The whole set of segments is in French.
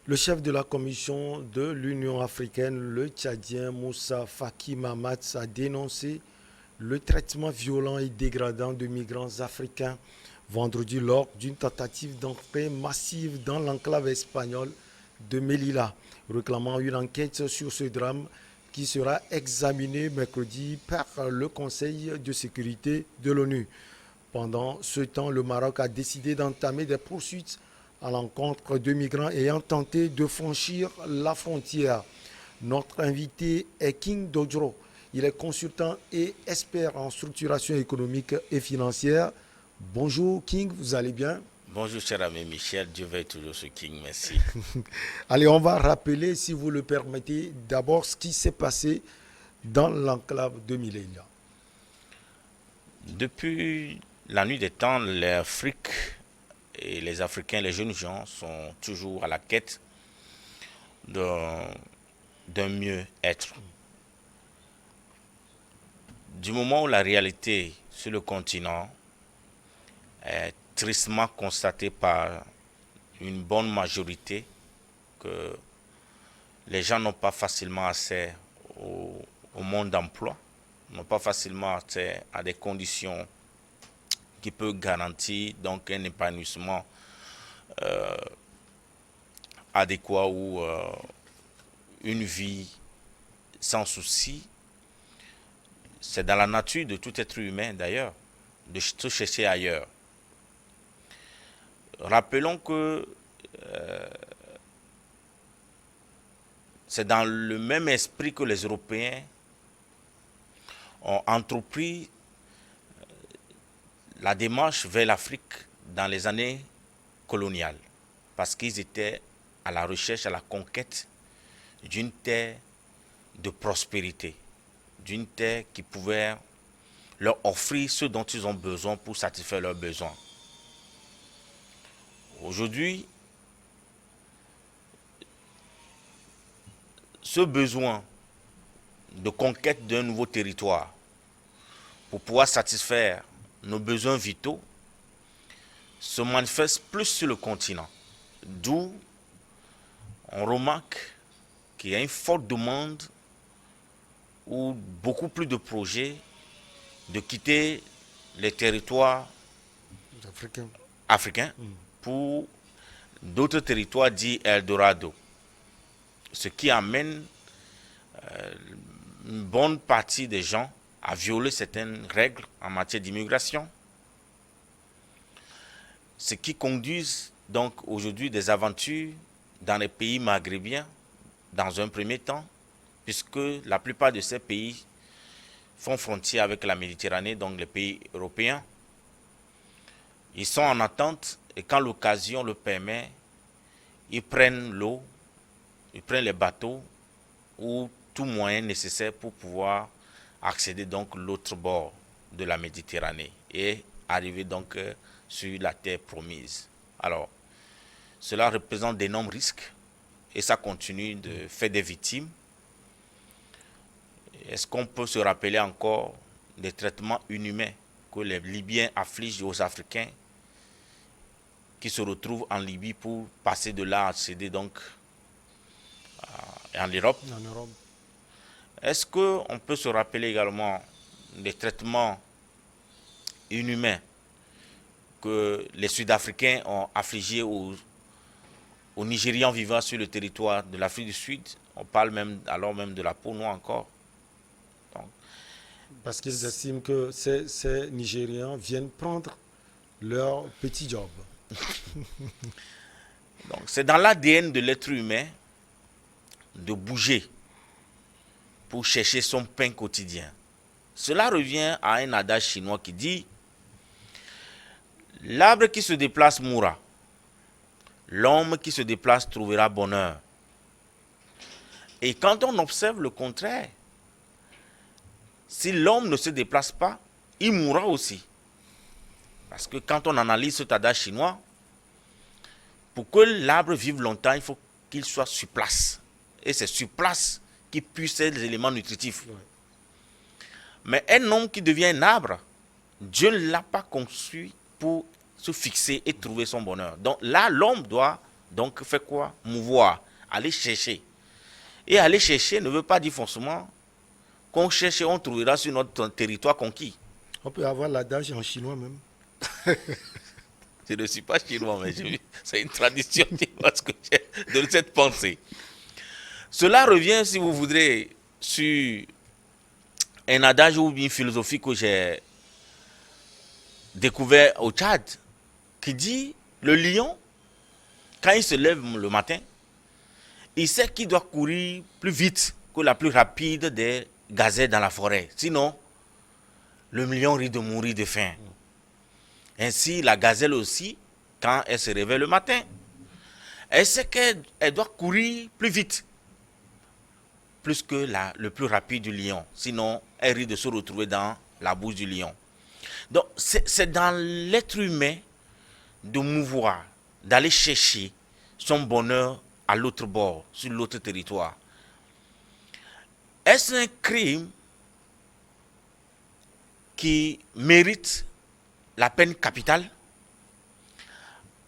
Le chef de la commission de l'Union africaine, le Tchadien Moussa Faki Mahamat, a dénoncé le traitement violent et dégradant de migrants africains vendredi lors d'une tentative d'entrée massive dans l'enclave espagnole de Melilla, réclamant une enquête sur ce drame qui sera examinée mercredi par le Conseil de sécurité de l'ONU. Pendant ce temps, le Maroc a décidé d'entamer des poursuites à l'encontre de migrants ayant tenté de franchir la frontière. Notre invité est King Dodro. Il est consultant et expert en structuration économique et financière. Bonjour King, vous allez bien? Bonjour cher ami Michel, Dieu veille toujours ce King, merci. Allez, on va rappeler, si vous le permettez, d'abord ce qui s'est passé dans l'enclave de Millénia. Depuis la nuit des temps, l'Afrique et les Africains, les jeunes gens sont toujours à la quête d'un mieux-être. Du moment où la réalité sur le continent est tristement constatée par une bonne majorité que les gens n'ont pas facilement accès au monde d'emploi, n'ont pas facilement accès à des conditions qui peuvent garantir donc un épanouissement euh, adéquat ou une vie sans souci. C'est dans la nature de tout être humain d'ailleurs de se chercher ailleurs. Rappelons que c'est dans le même esprit que les Européens ont entrepris la démarche vers l'Afrique dans les années coloniales, parce qu'ils étaient à la recherche, à la conquête d'une terre de prospérité, d'une terre qui pouvait leur offrir ce dont ils ont besoin pour satisfaire leurs besoins. Aujourd'hui, ce besoin de conquête d'un nouveau territoire pour pouvoir satisfaire nos besoins vitaux se manifeste plus sur le continent. D'où on remarque qu'il y a une forte demande ou beaucoup plus de projets de quitter les territoires Africains. africains pour d'autres territoires dits Eldorado. Ce qui amène une bonne partie des gens à violer certaines règles en matière d'immigration. Ce qui conduit donc aujourd'hui des aventures dans les pays maghrébiens dans un premier temps, puisque la plupart de ces pays font frontière avec la Méditerranée, donc les pays européens. Ils sont en attente et quand l'occasion le permet, ils prennent l'eau, ils prennent les bateaux ou tout moyen nécessaire pour pouvoir accéder donc l'autre bord de la Méditerranée et arriver donc sur la terre promise. Alors, cela représente d'énormes risques et ça continue de faire des victimes. Est-ce qu'on peut se rappeler encore des traitements inhumains que les Libyens affligent aux Africains qui se retrouvent en Libye pour passer de là à accéder donc en Europe? En Europe. Est-ce qu'on peut se rappeler également des traitements inhumains que les Sud-Africains ont affligés aux Nigérians vivant sur le territoire de l'Afrique du Sud? On parle même alors même de la peau noire encore. Donc, Parce qu'ils estiment que ces Nigérians viennent prendre leur petit job. donc c'est dans l'ADN de l'être humain de bouger pour chercher son pain quotidien. Cela revient à un adage chinois qui dit: l'arbre qui se déplace mourra, l'homme qui se déplace trouvera bonheur. Et quand on observe le contraire, si l'homme ne se déplace pas, il mourra aussi. Parce que quand on analyse cet adage chinois, pour que l'arbre vive longtemps, il faut qu'il soit sur place. Et c'est sur place qu'il puise les éléments nutritifs. Ouais. Mais un homme qui devient un arbre, Dieu ne l'a pas conçu pour se fixer et trouver son bonheur. Donc là, l'homme doit Donc, fait quoi? Mouvoir, aller chercher. Et aller chercher ne veut pas dire forcément qu'on cherche et on trouvera sur notre territoire conquis. On peut avoir l'adage en chinois même. Je ne suis pas chinois, mais c'est une tradition chinoise que j'ai de cette pensée. Cela revient, si vous voudrez, sur un adage ou une philosophie que j'ai découvert au Tchad, qui dit le lion, quand il se lève le matin, il sait qu'il doit courir plus vite que la plus rapide des gazelles dans la forêt. Sinon, le lion risque de mourir de faim. Ainsi, la gazelle aussi, quand elle se réveille le matin, elle sait qu'elle doit courir plus vite, plus que le plus rapide du lion. Sinon, elle risque de se retrouver dans la bouche du lion. Donc, c'est dans l'être humain de mouvoir, d'aller chercher son bonheur à l'autre bord, sur l'autre territoire. Est-ce un crime qui mérite la peine capitale?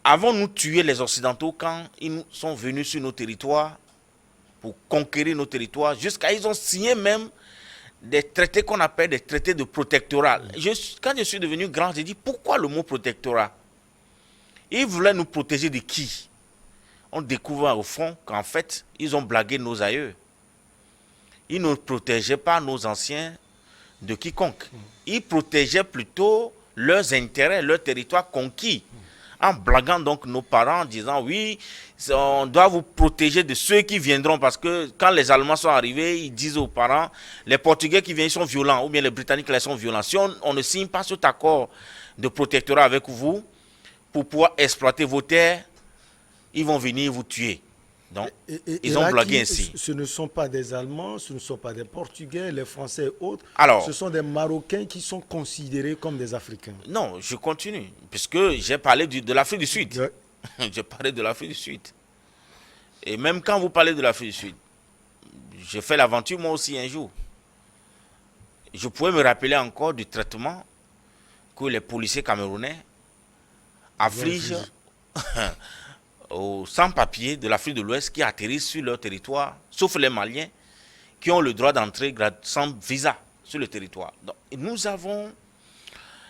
Avons-nous tué les Occidentaux quand ils sont venus sur nos territoires pour conquérir nos territoires? Jusqu'à ils ont signé même des traités qu'on appelle des traités de protectorat. Quand je suis devenu grand, j'ai dit pourquoi le mot protectorat? Ils voulaient nous protéger de qui? On découvre au fond qu'en fait, ils ont blagué nos aïeux. Ils ne protégeaient pas nos anciens de quiconque. Ils protégeaient plutôt leurs intérêts, leur territoire conquis. En blaguant donc nos parents, en disant oui, on doit vous protéger de ceux qui viendront, parce que quand les Allemands sont arrivés, ils disent aux parents, les Portugais qui viennent sont violents, ou bien les Britanniques là sont violents. Si on ne signe pas cet accord de protectorat avec vous, pour pouvoir exploiter vos terres, ils vont venir vous tuer. Donc, ils ont blagué ainsi. Ce ne sont pas des Allemands, ce ne sont pas des Portugais, les Français et autres. Alors, ce sont des Marocains qui sont considérés comme des Africains. Non, je continue, puisque j'ai parlé de l'Afrique du Sud. Ouais. J'ai parlé de l'Afrique du Sud. Et même quand vous parlez de l'Afrique du Sud, j'ai fait l'aventure moi aussi un jour. Je pouvais me rappeler encore du traitement que les policiers camerounais affligent aux sans-papiers de l'Afrique de l'Ouest qui atterrissent sur leur territoire, sauf les Maliens qui ont le droit d'entrer sans visa sur le territoire. Donc, nous avons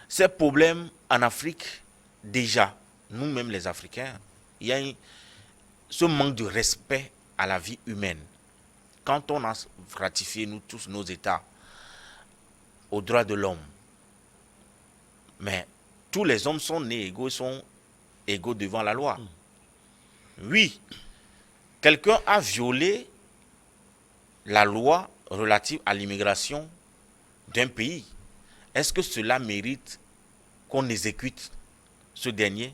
ces problèmes en Afrique déjà, nous-mêmes les Africains. Il y a ce manque de respect à la vie humaine. Quand on a ratifié, nous tous, nos États aux droits de l'homme, mais tous les hommes sont nés égaux, sont égaux devant la loi. Oui, quelqu'un a violé la loi relative à l'immigration d'un pays. Est-ce que cela mérite qu'on exécute ce dernier?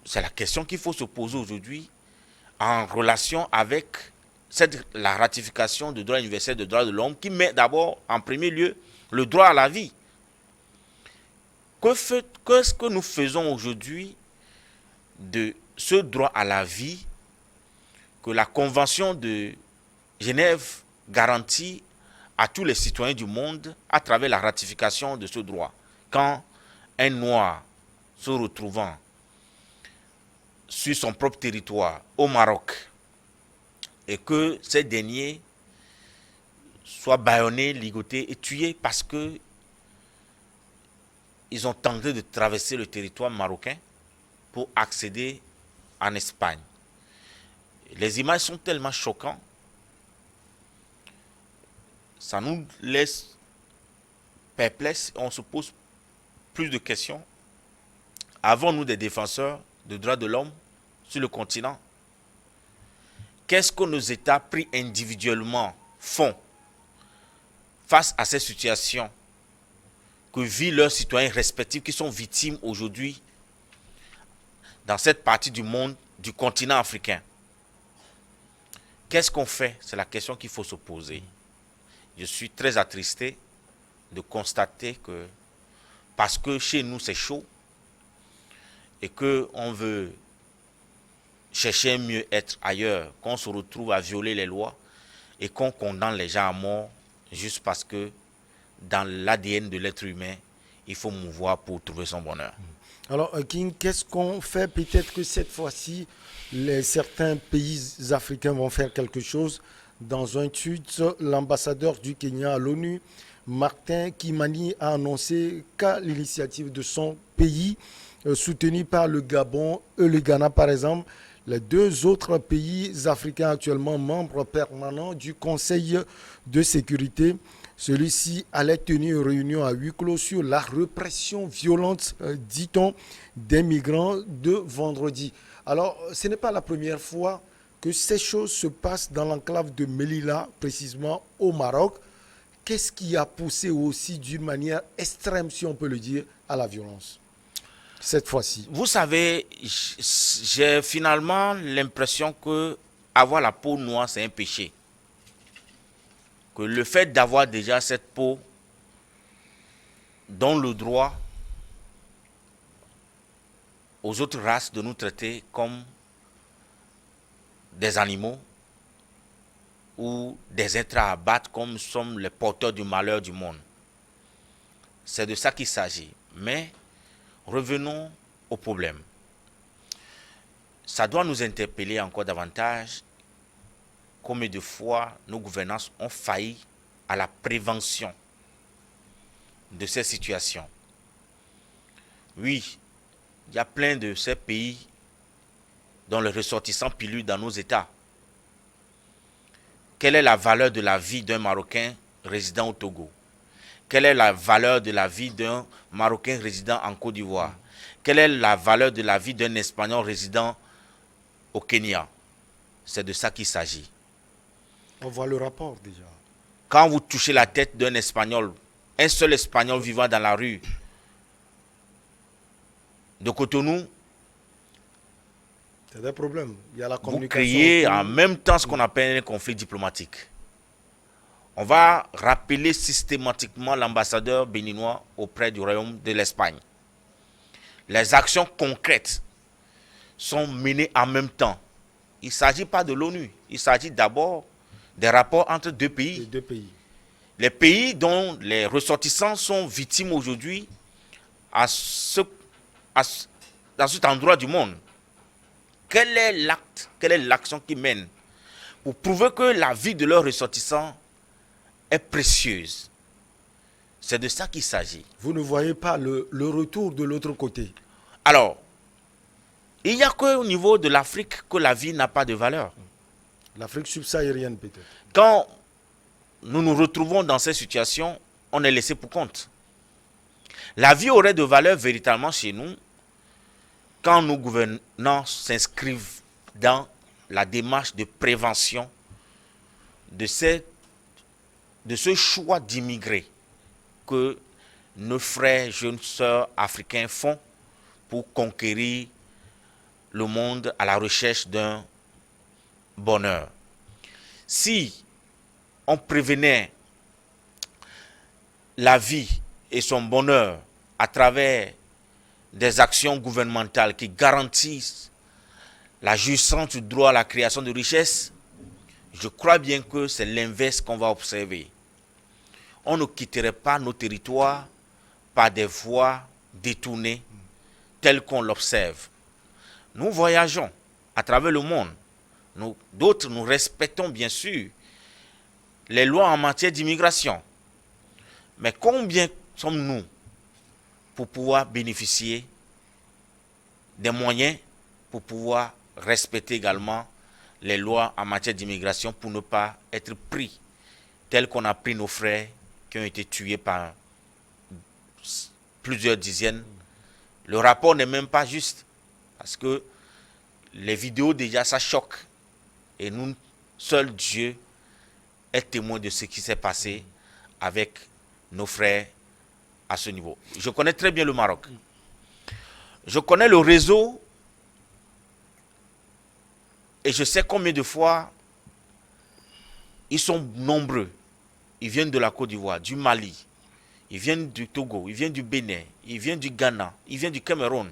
C'est la question qu'il faut se poser aujourd'hui en relation avec la ratification du droit universel des droits de l'homme qui met d'abord en premier lieu le droit à la vie. Qu'est-ce que nous faisons aujourd'hui de ce droit à la vie que la Convention de Genève garantit à tous les citoyens du monde à travers la ratification de ce droit? Quand un Noir se retrouvant sur son propre territoire au Maroc et que ces derniers soient bâillonnés, ligotés et tués parce que ils ont tenté de traverser le territoire marocain pour accéder en Espagne. Les images sont tellement choquantes, ça nous laisse perplexes et on se pose plus de questions. Avons-nous des défenseurs des droits de l'homme sur le continent? Qu'est-ce que nos États pris individuellement font face à ces situations que vivent leurs citoyens respectifs qui sont victimes aujourd'hui dans cette partie du monde, du continent africain? Qu'est-ce qu'on fait? C'est la question qu'il faut se poser. Je suis très attristé de constater que parce que chez nous c'est chaud et qu'on veut chercher un mieux-être ailleurs, qu'on se retrouve à violer les lois et qu'on condamne les gens à mort juste parce que dans l'ADN de l'être humain, il faut mouvoir pour trouver son bonheur. Alors, King, qu'est-ce qu'on fait? Peut-être que cette fois-ci, certains pays africains vont faire quelque chose. Dans un tweet, l'ambassadeur du Kenya à l'ONU, Martin Kimani, a annoncé qu'à l'initiative de son pays, soutenu par le Gabon et le Ghana par exemple, les deux autres pays africains actuellement membres permanents du Conseil de sécurité, celui-ci allait tenir une réunion à huis clos sur la répression violente, dit-on, des migrants de vendredi. Alors, ce n'est pas la première fois que ces choses se passent dans l'enclave de Melilla, précisément au Maroc. Qu'est-ce qui a poussé aussi d'une manière extrême, si on peut le dire, à la violence cette fois-ci? Vous savez, j'ai finalement l'impression que avoir la peau noire, c'est un péché. Que le fait d'avoir déjà cette peau donne le droit aux autres races de nous traiter comme des animaux ou des êtres à abattre comme nous sommes les porteurs du malheur du monde. C'est de ça qu'il s'agit. Mais revenons au problème. Ça doit nous interpeller encore davantage. Combien de fois nos gouvernances ont failli à la prévention de ces situations? Oui, il y a plein de ces pays dont les ressortissants pilulent dans nos États. Quelle est la valeur de la vie d'un Marocain résidant au Togo? Quelle est la valeur de la vie d'un Marocain résidant en Côte d'Ivoire? Quelle est la valeur de la vie d'un Espagnol résidant au Kenya? C'est de ça qu'il s'agit. On voit le rapport déjà. Quand vous touchez la tête d'un Espagnol, un seul Espagnol vivant dans la rue de Cotonou, c'est des problèmes. Il y a la vous communication. créez en même temps ce qu'on appelle un conflit diplomatique. On va rappeler systématiquement l'ambassadeur béninois auprès du royaume de l'Espagne. Les actions concrètes sont menées en même temps. Il ne s'agit pas de l'ONU. Il s'agit d'abord des rapports entre deux pays. Les deux pays. Les pays dont les ressortissants sont victimes aujourd'hui dans cet endroit du monde. Quel est l'acte, quelle est l'action qu'ils mènent pour prouver que la vie de leurs ressortissants est précieuse? C'est de ça qu'il s'agit. Vous ne voyez pas le retour de l'autre côté. Alors, il n'y a qu'au niveau de l'Afrique que la vie n'a pas de valeur. L'Afrique subsaharienne peut-être. Quand nous nous retrouvons dans ces situations, on est laissé pour compte. La vie aurait de valeur véritablement chez nous quand nos gouvernants s'inscrivent dans la démarche de prévention de ce choix d'immigrer que nos frères, jeunes sœurs africains font pour conquérir le monde à la recherche d'un bonheur. Si on prévenait la vie et son bonheur à travers des actions gouvernementales qui garantissent la jouissance du droit à la création de richesses, je crois bien que c'est l'inverse qu'on va observer. On ne quitterait pas nos territoires par des voies détournées telles qu'on l'observe. Nous voyageons à travers le monde. D'autres, nous respectons bien sûr les lois en matière d'immigration. Mais combien sommes-nous pour pouvoir bénéficier des moyens pour pouvoir respecter également les lois en matière d'immigration pour ne pas être pris tel qu'on a pris nos frères qui ont été tués par plusieurs dizaines? Le rapport n'est même pas juste parce que les vidéos déjà ça choque et nous, seul Dieu est témoin de ce qui s'est passé avec nos frères à ce niveau. Je connais très bien le Maroc. Je connais le réseau et je sais combien de fois ils sont nombreux. Ils viennent de la Côte d'Ivoire, du Mali, ils viennent du Togo, ils viennent du Bénin, ils viennent du Ghana, ils viennent du Cameroun.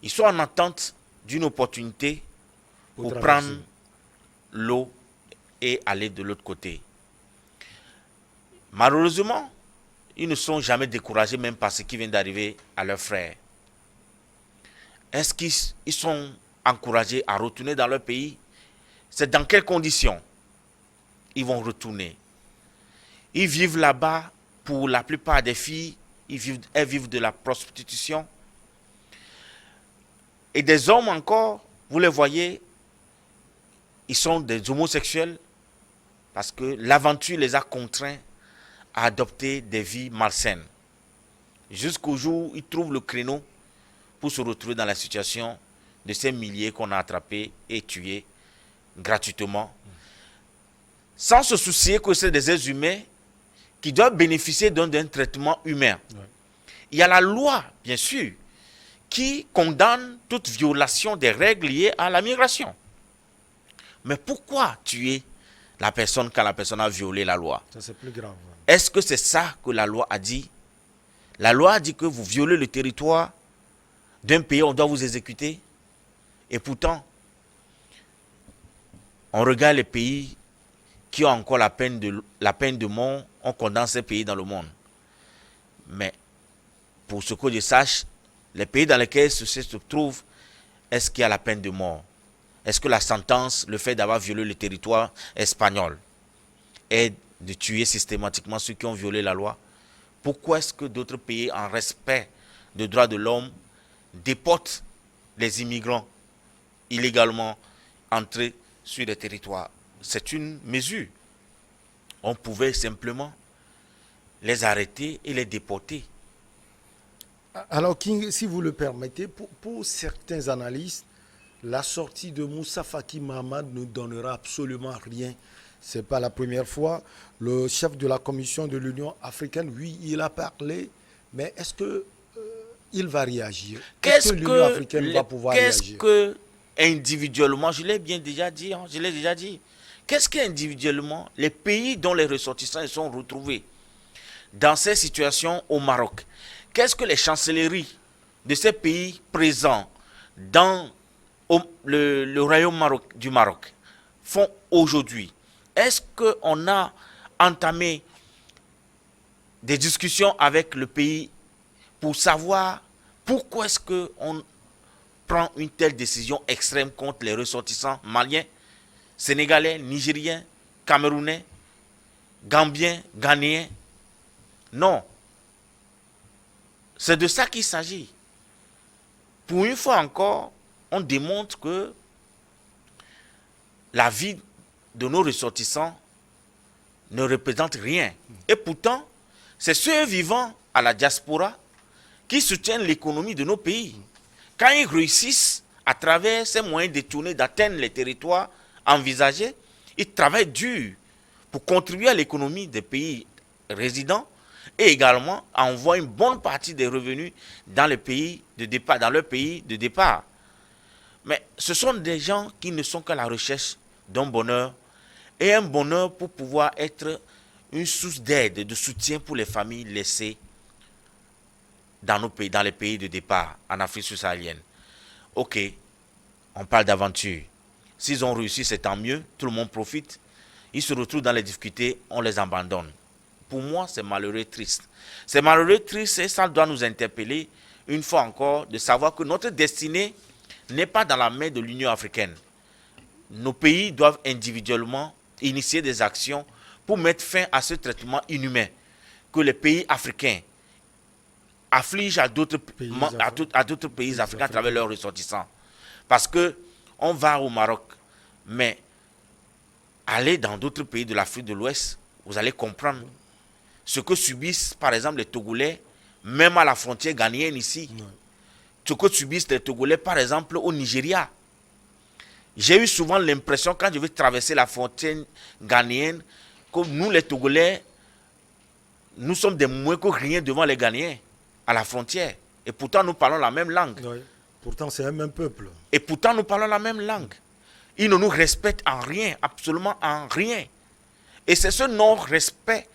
Ils sont en attente d'une opportunité pour prendre l'eau et aller de l'autre côté. Malheureusement, ils ne sont jamais découragés même par ce qui vient d'arriver à leurs frères. Est-ce qu'ils sont encouragés à retourner dans leur pays? C'est dans quelles conditions ils vont retourner? Ils vivent là-bas, pour la plupart des filles, elles vivent de la prostitution. Et des hommes encore, vous les voyez, ils sont des homosexuels parce que l'aventure les a contraints à adopter des vies malsaines. Jusqu'au jour où ils trouvent le créneau pour se retrouver dans la situation de ces milliers qu'on a attrapés et tués gratuitement, sans se soucier que c'est des êtres humains qui doivent bénéficier d'un traitement humain. Ouais. Il y a la loi, bien sûr, qui condamne toute violation des règles liées à la migration. Mais pourquoi tuer la personne quand la personne a violé la loi? Ça, c'est plus grave. Est-ce que c'est ça que la loi a dit? La loi a dit que vous violez le territoire d'un pays, on doit vous exécuter. Et pourtant, on regarde les pays qui ont encore la peine de mort, on condamne ces pays dans le monde. Mais pour ce que je sache, les pays dans lesquels ceci se trouve, est-ce qu'il y a la peine de mort? Est-ce que la sentence, le fait d'avoir violé le territoire espagnol, est de tuer systématiquement ceux qui ont violé la loi? Pourquoi est-ce que d'autres pays, en respect des droits de l'homme, déportent les immigrants illégalement entrés sur les territoires? C'est une mesure. On pouvait simplement les arrêter et les déporter. Alors, King, si vous le permettez, pour certains analystes, la sortie de Moussa Faki Mahamat ne donnera absolument rien. Ce n'est pas la première fois. Le chef de la commission de l'Union africaine, oui, il a parlé, mais est-ce qu'il va réagir? Est-ce que l'Union africaine va pouvoir réagir? Qu'est-ce que, individuellement, je l'ai déjà dit, qu'est-ce qu'individuellement, les pays dont les ressortissants sont retrouvés dans ces situations au Maroc, qu'est-ce que les chancelleries de ces pays présents dans le royaume du Maroc font aujourd'hui? Est-ce qu'on a entamé des discussions avec le pays pour savoir pourquoi est-ce qu'on prend une telle décision extrême contre les ressortissants maliens, sénégalais, nigériens, camerounais, gambiens, ghanéens? Non. C'est de ça qu'il s'agit. Pour une fois encore, on démontre que la vie de nos ressortissants ne représente rien. Et pourtant, c'est ceux vivant à la diaspora qui soutiennent l'économie de nos pays. Quand ils réussissent, à travers ces moyens détournés d'atteindre les territoires envisagés, ils travaillent dur pour contribuer à l'économie des pays résidents et également envoient une bonne partie des revenus dans le pays de départ, dans leur pays de départ. Mais ce sont des gens qui ne sont qu'à la recherche d'un bonheur, et un bonheur pour pouvoir être une source d'aide, de soutien pour les familles laissées dans nos pays, dans les pays de départ, en Afrique subsaharienne. Ok, on parle d'aventure. S'ils ont réussi, c'est tant mieux, tout le monde profite. Ils se retrouvent dans les difficultés, on les abandonne. Pour moi, c'est malheureux, triste. C'est malheureux, triste, et ça doit nous interpeller, une fois encore, de savoir que notre destinée n'est pas dans la main de l'Union africaine. Nos pays doivent individuellement initier des actions pour mettre fin à ce traitement inhumain que les pays africains affligent à d'autres pays africains à travers leurs ressortissants. Parce que on va au Maroc, mais aller dans d'autres pays de l'Afrique de l'Ouest, vous allez comprendre ce que subissent par exemple les Togolais, même à la frontière ghanéenne ici. Ce que subissent les Togolais par exemple au Nigeria. J'ai eu souvent l'impression, quand je vais traverser la frontière ghanéenne, que nous, les Togolais, nous sommes des moins que rien devant les Ghanéens à la frontière. Et pourtant, nous parlons la même langue. Oui. Pourtant, c'est un même peuple. Et pourtant, nous parlons la même langue. Ils ne nous respectent en rien, absolument en rien. Et c'est ce non-respect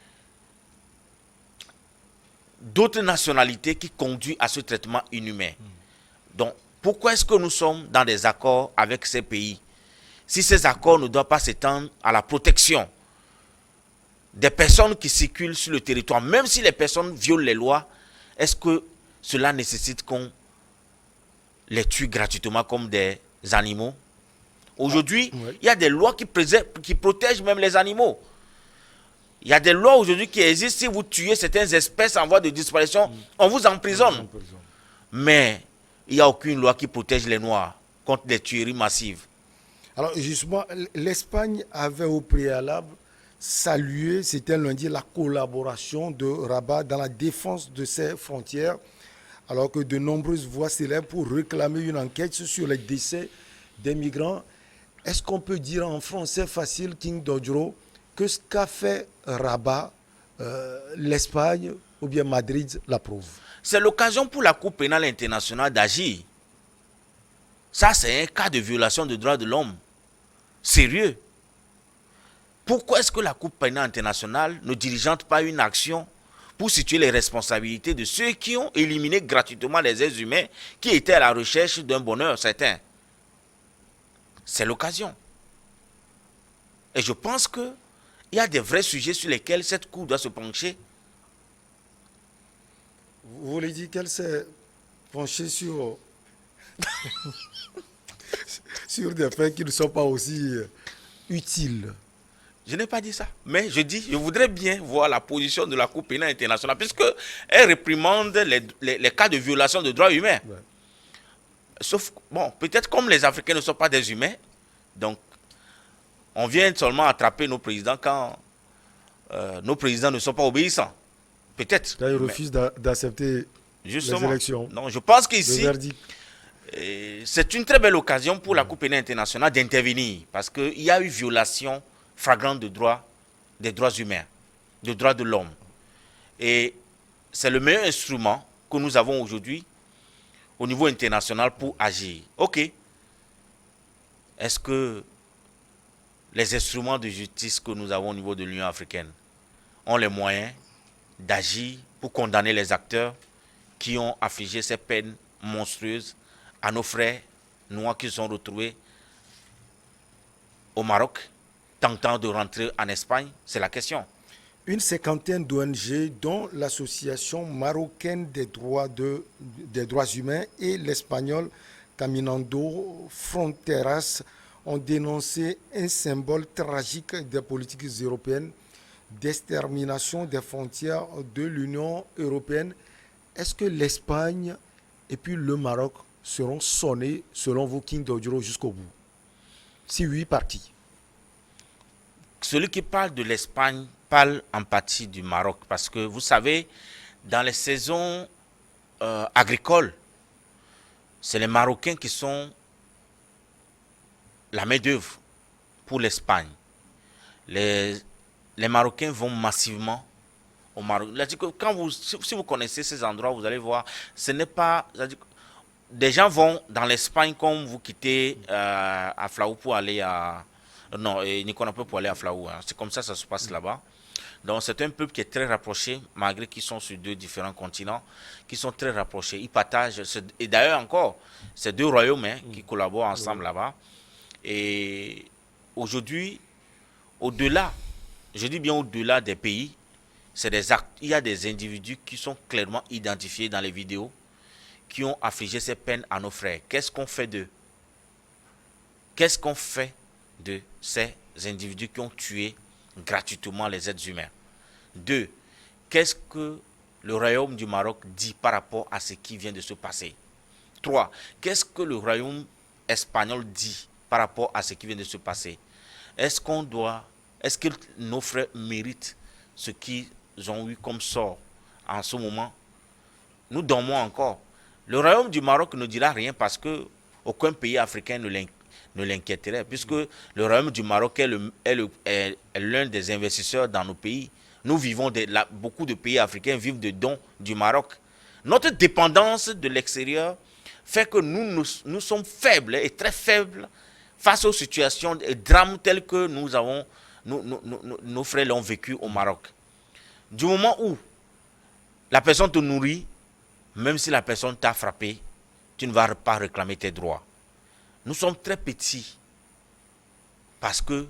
d'autres nationalités qui conduit à ce traitement inhumain. Donc, pourquoi est-ce que nous sommes dans des accords avec ces pays? Si ces accords ne doivent pas s'étendre à la protection des personnes qui circulent sur le territoire, même si les personnes violent les lois, est-ce que cela nécessite qu'on les tuent gratuitement comme des animaux. Aujourd'hui, il y a des lois qui protègent même les animaux. Il y a des lois aujourd'hui qui existent. Si vous tuez certaines espèces en voie de disparition, on vous emprisonne. Mais il n'y a aucune loi qui protège les Noirs contre des tueries massives. Alors justement, l'Espagne avait au préalable salué, c'était lundi, la collaboration de Rabat dans la défense de ses frontières, alors que de nombreuses voix s'élèvent pour réclamer une enquête sur les décès des migrants. Est-ce qu'on peut dire en français facile, King Dodro, que ce qu'a fait Rabat, l'Espagne ou bien Madrid l'approuve? C'est l'occasion pour la Cour pénale internationale d'agir. Ça, c'est un cas de violation des droits de l'homme. Sérieux. Pourquoi est-ce que la Cour pénale internationale ne diligente pas une action pour situer les responsabilités de ceux qui ont éliminé gratuitement les êtres humains qui étaient à la recherche d'un bonheur certain? C'est l'occasion. Et je pense qu'il y a des vrais sujets sur lesquels cette Cour doit se pencher. Vous voulez dire qu'elle s'est penchée sur, sur des faits qui ne sont pas aussi utiles? Je n'ai pas dit ça. Mais je voudrais bien voir la position de la Cour pénale internationale, puisqu'elle réprimande les cas de violation de droits humains. Ouais. Sauf, bon, peut-être comme les Africains ne sont pas des humains, donc on vient seulement attraper nos présidents quand nos présidents ne sont pas obéissants. Peut-être. Quand ils refusent d'accepter les élections. Non, je pense qu'ici, c'est une très belle occasion pour la Cour pénale internationale d'intervenir, parce qu'il y a eu violation flagrante des droits humains, des droits de l'homme. Et c'est le meilleur instrument que nous avons aujourd'hui au niveau international pour agir. Ok. Est-ce que les instruments de justice que nous avons au niveau de l'Union africaine ont les moyens d'agir pour condamner les acteurs qui ont affligé ces peines monstrueuses à nos frères noirs qui se sont retrouvés au Maroc, tentant de rentrer en Espagne? C'est la question. Une cinquantaine d'ONG, dont l'Association marocaine des droits humains et l'espagnol Caminando Fronteras, ont dénoncé un symbole tragique des politiques européennes d'extermination des frontières de l'Union européenne. Est-ce que l'Espagne et puis le Maroc seront sonnés, selon vous, King Dodro, jusqu'au bout? Si oui, parti. Celui qui parle de l'Espagne parle en partie du Maroc, parce que vous savez, dans les saisons agricoles, c'est les Marocains qui sont la main-d'œuvre pour l'Espagne. Les Marocains vont massivement au Maroc. Si vous connaissez ces endroits, vous allez voir, ce n'est pas... Des gens vont dans l'Espagne comme vous quittez à Flaou pour aller à... Non, Nicolas pour aller à Flaou. Hein. C'est comme ça se passe là-bas. Donc c'est un peuple qui est très rapproché, malgré qu'ils sont sur deux différents continents, qui sont très rapprochés. Ils partagent, et d'ailleurs encore, c'est deux royaumes qui collaborent ensemble là-bas. Et aujourd'hui, au-delà, je dis bien au-delà des pays, il y a des individus qui sont clairement identifiés dans les vidéos, qui ont affligé ces peines à nos frères. Qu'est-ce qu'on fait d'eux? Qu'est-ce qu'on fait de ces individus qui ont tué gratuitement les êtres humains? 2. Qu'est-ce que le royaume du Maroc dit par rapport à ce qui vient de se passer? 3. Qu'est-ce que le royaume espagnol dit par rapport à ce qui vient de se passer? Est-ce que nos frères méritent ce qu'ils ont eu comme sort en ce moment? Nous dormons encore. Le royaume du Maroc ne dira rien parce que aucun pays africain ne l'inquiéterait, puisque le royaume du Maroc est l'un des investisseurs dans nos pays. Nous vivons, beaucoup de pays africains vivent de dons du Maroc. Notre dépendance de l'extérieur fait que nous sommes faibles et très faibles face aux situations et drames tels que nos frères l'ont vécu au Maroc. Du moment où la personne te nourrit, même si la personne t'a frappé, tu ne vas pas réclamer tes droits. Nous sommes très petits parce que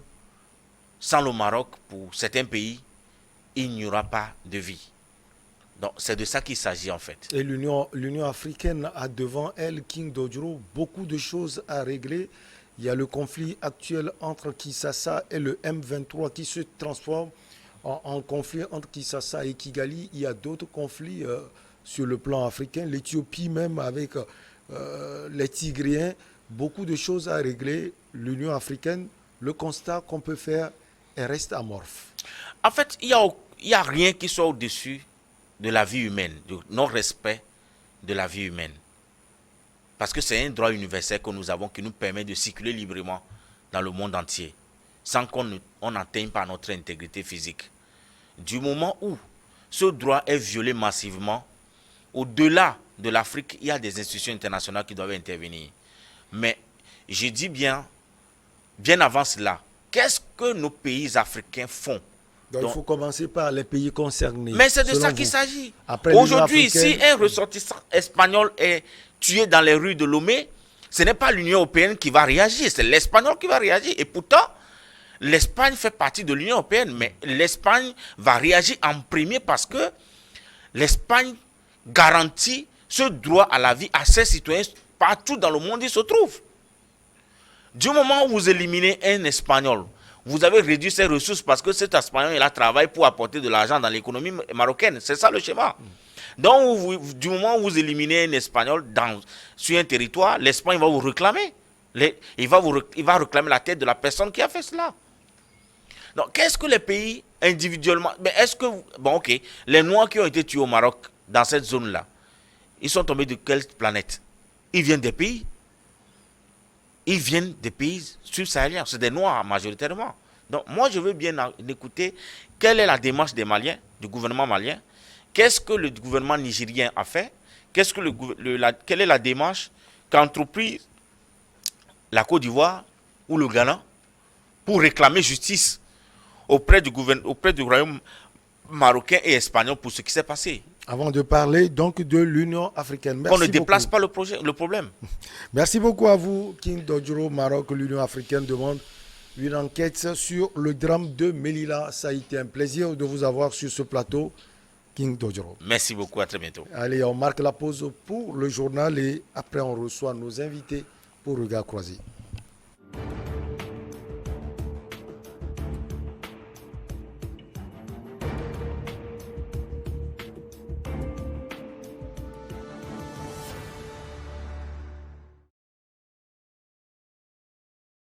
sans le Maroc, pour certains pays, il n'y aura pas de vie. Donc c'est de ça qu'il s'agit en fait. Et l'Union africaine a devant elle, King Dodjro, beaucoup de choses à régler. Il y a le conflit actuel entre Kinshasa et le M23 qui se transforme en conflit entre Kinshasa et Kigali. Il y a d'autres conflits sur le plan africain. L'Éthiopie même avec les Tigriens. Beaucoup de choses à régler. L'Union africaine, le constat qu'on peut faire reste amorphe. En fait, il y a rien qui soit au-dessus de la vie humaine, du non-respect de la vie humaine. Parce que c'est un droit universel que nous avons qui nous permet de circuler librement dans le monde entier, sans qu'on n'atteigne pas notre intégrité physique. Du moment où ce droit est violé massivement, au-delà de l'Afrique, il y a des institutions internationales qui doivent intervenir. Mais je dis bien avant cela, qu'est-ce que nos pays africains font? Donc, il faut commencer par les pays concernés. Mais c'est de ça qu'il s'agit. Aujourd'hui, si un ressortissant espagnol est tué dans les rues de Lomé, ce n'est pas l'Union européenne qui va réagir, c'est l'Espagnol qui va réagir. Et pourtant, l'Espagne fait partie de l'Union européenne, mais l'Espagne va réagir en premier parce que l'Espagne garantit ce droit à la vie à ses citoyens partout dans le monde où ils se trouvent. Du moment où vous éliminez un Espagnol, vous avez réduit ses ressources parce que cet Espagnol, il a travaillé pour apporter de l'argent dans l'économie marocaine. C'est ça le schéma. Donc, du moment où vous éliminez un Espagnol sur un territoire, l'Espagne va vous réclamer. Il va réclamer la tête de la personne qui a fait cela. Donc, qu'est-ce que les pays individuellement... Mais est-ce que... Bon, ok. Les Noirs qui ont été tués au Maroc, dans cette zone-là, ils sont tombés de quelle planète? Ils viennent des pays. Ils viennent des pays subsahariens. C'est des Noirs majoritairement. Donc, moi, je veux bien écouter quelle est la démarche des Maliens, du gouvernement malien. Qu'est-ce que le gouvernement nigérien a fait? Quelle est la démarche qu'a entrepris la Côte d'Ivoire ou le Ghana pour réclamer justice auprès du royaume marocain et espagnol pour ce qui s'est passé? Avant de parler donc de l'Union africaine. Merci. On ne déplace pas le problème. Merci beaucoup à vous, King Dodjro. Maroc, l'Union africaine demande une enquête sur le drame de Melilla. Ça a été un plaisir de vous avoir sur ce plateau, King Dodjro. Merci beaucoup, à très bientôt. Allez, on marque la pause pour le journal et après on reçoit nos invités pour Regard Croisé.